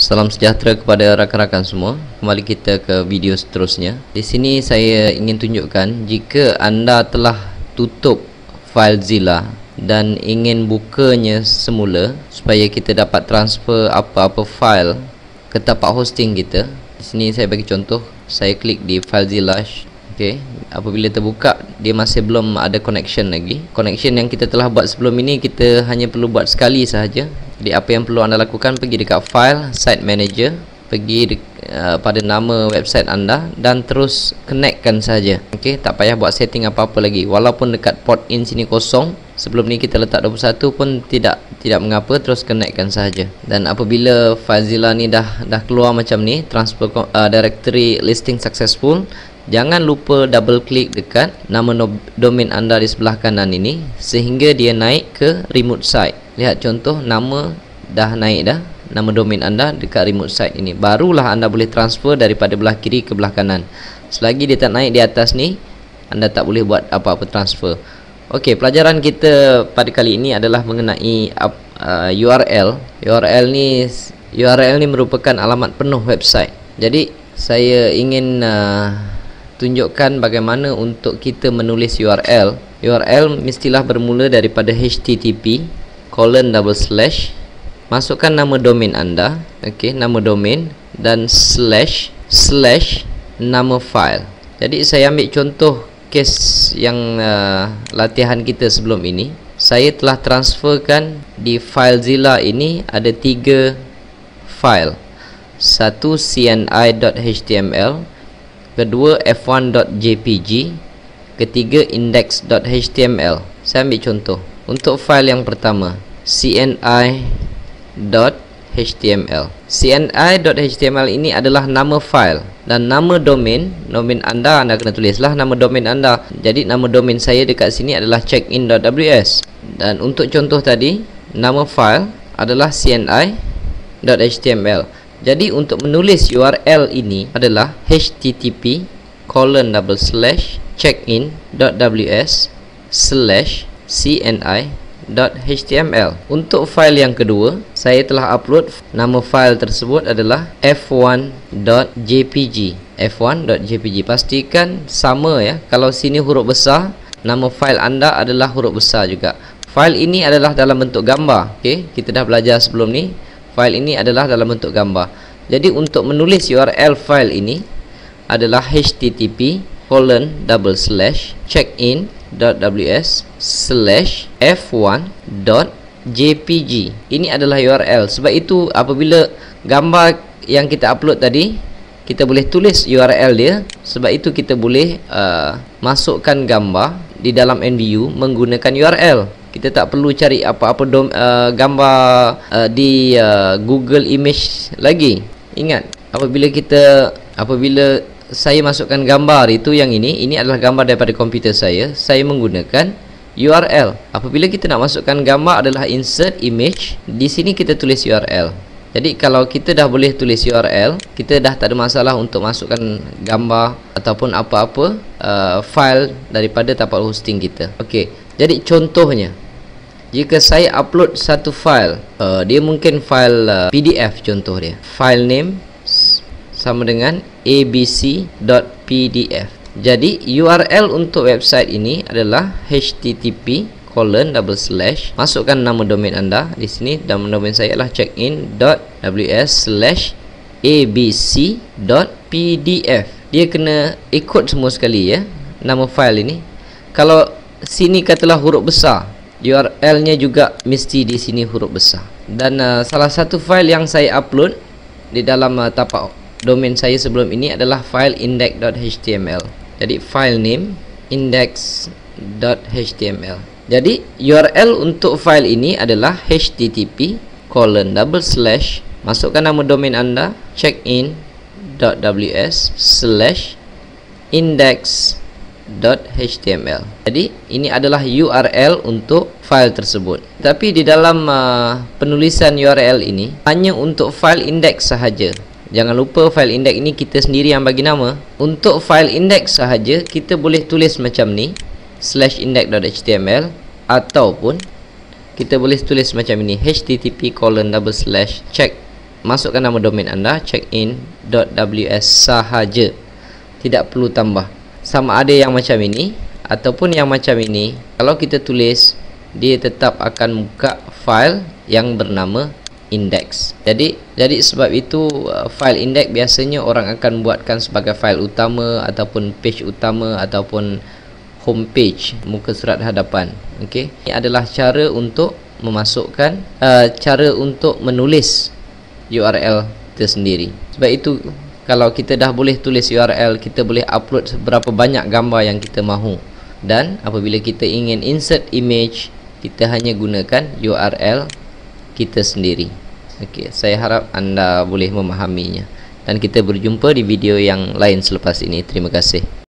Salam sejahtera kepada rakan-rakan semua. Kembali kita ke video seterusnya. Di sini saya ingin tunjukkan jika anda telah tutup FileZilla dan ingin bukanya semula supaya kita dapat transfer apa-apa file ke tapak hosting kita. Di sini saya bagi contoh, saya klik di FileZilla. Okey, apabila terbuka dia masih belum ada connection lagi. Connection yang kita telah buat sebelum ini kita hanya perlu buat sekali sahaja. Jadi apa yang perlu anda lakukan, pergi dekat file, site manager, pergi pada nama website anda dan terus connectkan saja. Okey, tak payah buat setting apa-apa lagi. Walaupun dekat port in sini kosong, sebelum ni kita letak 21 pun tidak mengapa, terus connectkan saja. Dan apabila FileZilla ni dah keluar macam ni, transfer directory listing successful, jangan lupa double klik dekat nama domain anda di sebelah kanan ini sehingga dia naik ke remote site. Lihat contoh, nama dah naik dah, nama domain anda dekat remote site ini. Barulah anda boleh transfer daripada belah kiri ke belah kanan. Selagi dia tak naik di atas ni, anda tak boleh buat apa-apa transfer. Okey, pelajaran kita pada kali ini adalah mengenai URL. URL ni merupakan alamat penuh website. Jadi saya ingin tunjukkan bagaimana untuk kita menulis URL. URL mestilah bermula daripada http:// masukkan nama domain anda, okey, nama domain dan // nama file. Jadi saya ambil contoh kes yang latihan kita sebelum ini. Saya telah transferkan di FileZilla ini ada 3 file. Satu cni.html, kedua f1.jpg, ketiga index.html. Saya ambil contoh. Untuk file yang pertama, cni.html. cni.html ini adalah nama file dan nama domain anda kena tulislah nama domain anda. Jadi nama domain saya dekat sini adalah checkin.ws. Dan untuk contoh tadi, nama file adalah cni.html. Jadi untuk menulis URL ini adalah http://checkin.ws/cni.html. Untuk file yang kedua, saya telah upload, nama file tersebut adalah f1.jpg. f1.jpg. Pastikan sama ya. Kalau sini huruf besar, nama file anda adalah huruf besar juga. File ini adalah dalam bentuk gambar. Okey, kita dah belajar sebelum ni. File ini adalah dalam bentuk gambar. Jadi untuk menulis URL file ini adalah http://checkin.ws/f1.jpg. Ini adalah URL. Sebab itu apabila gambar yang kita upload tadi, kita boleh tulis URL dia. Sebab itu kita boleh masukkan gambar di dalam NView menggunakan URL. Kita tak perlu cari apa-apa gambar di Google Image lagi. Ingat, apabila saya masukkan gambar itu, yang ini adalah gambar daripada komputer saya menggunakan URL. Apabila kita nak masukkan gambar adalah insert image, di sini kita tulis URL. Jadi kalau kita dah boleh tulis URL, kita dah tak ada masalah untuk masukkan gambar ataupun apa-apa file daripada tapak hosting kita. Okey, jadi contohnya, jika saya upload satu file, dia mungkin file PDF contoh dia. File name sama dengan abc.pdf. Jadi URL untuk website ini adalah http:// masukkan nama domain anda. Di sini nama domain saya adalah checkin.ws/abc.pdf. Dia kena ikut semua sekali ya, nama file ini. Kalau sini katalah huruf besar, URL-nya juga mesti di sini huruf besar. Dan salah satu file yang saya upload di dalam tapak domain saya sebelum ini adalah file index.html. Jadi file name index.html. Jadi URL untuk file ini adalah http:// masukkan nama domain anda, checkin.ws/index.html. Jadi ini adalah URL untuk file tersebut. Tapi di dalam penulisan URL ini hanya untuk file index sahaja. Jangan lupa file index ini kita sendiri yang bagi nama. Untuk file index sahaja kita boleh tulis macam ni, /index.html, ataupun kita boleh tulis macam ini, http://check masukkan nama domain anda, checkin.ws sahaja, tidak perlu tambah. Sama ada yang macam ini ataupun yang macam ini, kalau kita tulis, dia tetap akan buka file yang bernama index. Jadi sebab itu file index biasanya orang akan buatkan sebagai file utama ataupun page utama ataupun home page, muka surat hadapan. Okey, ini adalah cara untuk memasukkan cara untuk menulis URL tersendiri. Sebab itu kalau kita dah boleh tulis URL, kita boleh upload berapa banyak gambar yang kita mahu. Dan apabila kita ingin insert image, kita hanya gunakan URL kita sendiri. Okey, saya harap anda boleh memahaminya. Dan kita berjumpa di video yang lain selepas ini. Terima kasih.